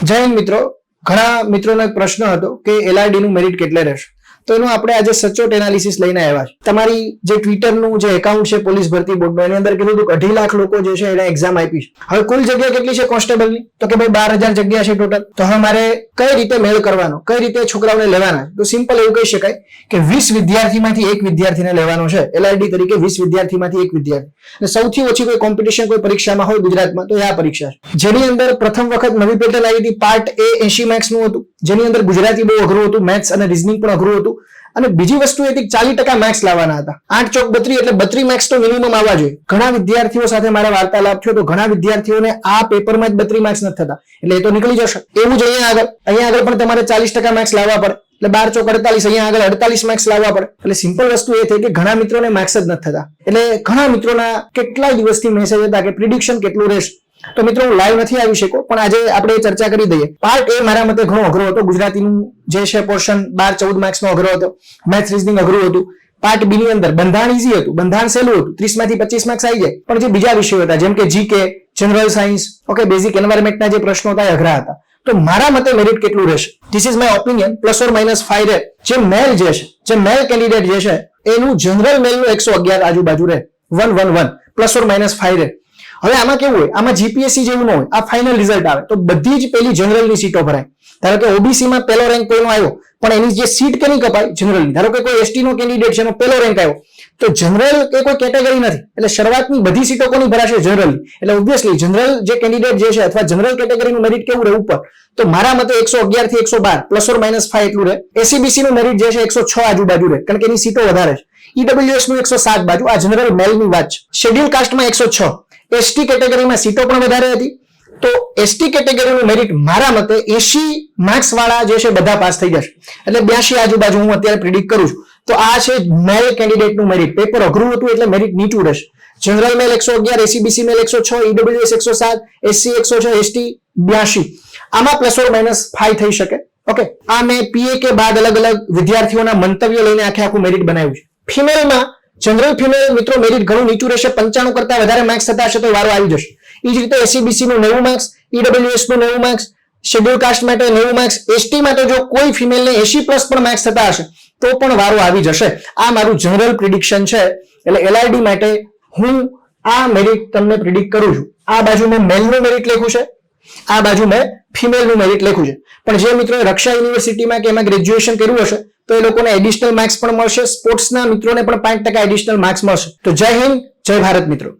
જય હિન્દ મિત્રો, ઘણા મિત્રોનો એક પ્રશ્ન હતો કે એલઆરડી નું મેરિટ કેટલે રહેશે, તો એનું આપણે આજે સચોટ એનાલિસિસ લઈને આવ્યા છે. તમારી જે ટ્વિટરનું જે એકાઉન્ટ છે પોલીસ ભરતી બોર્ડનું, એની અંદર કીધું હતું કે 2.5 લાખ લોકો જે છે એને એક્ઝામ આપી છે. હવે કુલ જગ્યા કેટલી છે કોન્સ્ટેબલની? તો કે ભાઈ 12,000 જગ્યા છે ટોટલ. તો હવે મારે કઈ રીતે મેળ કરવાનો, કઈ રીતે છોકરાઓને લેવાના? તો સિમ્પલ એવું કહી શકાય કે 20 વિદ્યાર્થીમાંથી એક વિદ્યાર્થીને લેવાનો છે એલઆરડી તરીકે. 20 વિદ્યાર્થીમાંથી એક વિદ્યાર્થી. અને સૌથી ઓછી કોઈ કોમ્પિટિશન કોઈ પરીક્ષામાં હોય ગુજરાતમાં તો આ પરીક્ષા છે, જેની અંદર પ્રથમ વખત નવી પેટર્ન આવી હતી. પાર્ટ એ 80 માર્ક્સ નું હતું, જેની અંદર ગુજરાતી બહુ અઘરું હતું, મેથ્સ અને રીઝનિંગ પણ અઘરું હતું. અને બીજી વસ્તુ એ હતી 40% માર્ક્સ લાવવાના હતા. 8 ચોક 32 એટલે 32 માર્ક્સ તો મિનિમમ આવવા જોઈએ. ઘણા વિદ્યાર્થીઓ સાથે મારા વાર્તાલાપ થયો તો ઘણા વિદ્યાર્થીઓને આ પેપરમાં જ 32 માર્ક્સ નથી થતા, એટલે એ તો નીકળી જશે. એવું જ અહીંયા આગળ પણ તમારે 40% માર્ક્સ લાવવા પડે, એટલે 12 ચોક 48, અહીંયા આગળ 48 માર્ક્સ લાવવા પડે. એટલે સિમ્પલ વસ્તુ એ થઈ કે ઘણા મિત્રોને માર્ક્સ જ નથી થતા. એટલે ઘણા મિત્રોના કેટલાય દિવસથી મેસેજ હતા કે પ્રિડિક્શન કેટલું રહેશે. તો મિત્રો હું લાઈવ નથી આવી શકો, પણ આજે આપણે ચર્ચા કરી દઈએ. પાર્ટ એ મારા મતે ઘણો અઘરો હતો. ગુજરાતીનું જે છે પોર્શન 12-14 માર્ક્સ નો અઘરો હતો, મેથ્સ રીઝનિંગ અઘરું હતું. પાર્ટ બી ની અંદર બંધારણ ઈઝી હતું, બંધારણ સહેલું હતું, 30 માંથી 25 માર્ક્સ આવી જાય. પણ જે બીજા વિષયો હતા જેમ કે GK, general science, okay, basic એન્વાયરમેન્ટના જે પ્રશ્નો હતા એ અઘરા હતા. તો મારા મતે મેરિટ કેટલું રહેશે? This is my opinion, +or-5 રહે. જે મેલ જે છે, જે મેલ કેન્ડિડેટ જે છે એનું જનરલ મેલનું 111 આજુબાજુ રહે, 111 +or-5 રહે. હવે આમાં કેવું હોય, આમાં જીપીએસસી જેવું ન હોય, આ ફાઇનલ રિઝલ્ટ આવે તો બધી જ પેલી જનરલની સીટો ભરાય. ધારો કે ઓબીસી માં પહેલો રેન્ક કોઈનો આવ્યો, પણ એની જે સીટ કેની કપાય? જનરલની. ધારો કે કોઈ એસટી નો કેન્ડિડેટ છે એનો પહેલો રેન્ક આવ્યો, તો જનરલ એ કોઈ કેટેગરી નથી, એટલે શરૂઆતની બધી સીટો કોની ભરાશે? જનરલની. એટલે ઓબ્વિયસલી જનરલ જે કેન્ડિડેટ જે છે અથવા જનરલ કેટેગરીનું મેરિટ કેવું રહે? ઉપર. તો મારા મતે 111 થી 112 +or-5 એટલું રહે. એસીબીસી નું મેરિટ જે છે 106 આજુબાજુ રહે, કારણ કે એની સીટો વધારે છે. ઈડબ્લ્યુએસ નું 107 બાજુ, આ જનરલ મેલની વાત છે. શેડ્યુલ કાસ્ટમાં 106. એસટી કેટેગરીમાં સીટો પણ વધારે હતી, તો એસટી કેટેગરીનું મેરિટ મારા મતે 80 માર્ક્સ વાળા જે છે બધા પાસ થઈ જશે, એટલે 82 આજુબાજુ હું અત્યારે પ્રિડિક્ટ કરું છું. તો આ છે મેલ કેન્ડિડેટનું મેરિટ. પેપર અઘરું હતું એટલે મેરિટ નીચું રહેશે. જનરલ મેલ 111, એસીબીસી મેલ 106, ઈડબ્લ્યુએસ 107, એસસી 106, એસટી 82. આમાં +or-5 થઈ શકે. ઓકે, આ મેં પીએકે બાદ અલગ અલગ વિદ્યાર્થીઓના મંતવ્ય લઈને આખું મેરિટ બનાવ્યું છે. ફિમેલમાં જનરલ ફિમેલ મિત્રો મેરિટ ઘણું નીચું રહેશે. 95 કરતા વધારે માર્ક્સ થતા હશે તો વારો આવી જશે. એ જ રીતે એસસીબીસી નું 90 માર્ક્સ, ઈડબ્લ્યુએસ નું 90 માર્ક્સ, શેડ્યુલ કાસ્ટ માટે 90 માર્ક્સ, એસટી માટે જો કોઈ ફિમેલને 80+ પણ માર્ક્સ થતા હશે તો પણ વારો આવી જશે. આ મારું જનરલ પ્રિડિક્શન છે. એટલે એલઆરડી માટે હું આ મેરિટ તમને પ્રિડિક્ટ કરું છું. આ બાજુ મેં મેલનું મેરિટ લખ્યું છે, આ બાજુ મેં ફિમેલનું મેરિટ લખ્યું છે. પણ જે મિત્રોએ રક્ષા યુનિવર્સિટીમાં કે એમાં ગ્રેજ્યુએશન કર્યું હશે તો એ લોકોને એડિશનલ માર્ક્સ પણ મળશે. સ્પોર્ટ્સના મિત્રોને પણ 5% એડિશનલ માર્ક્સ મળશે. તો જય હિન્દ, જય ભારત મિત્રો.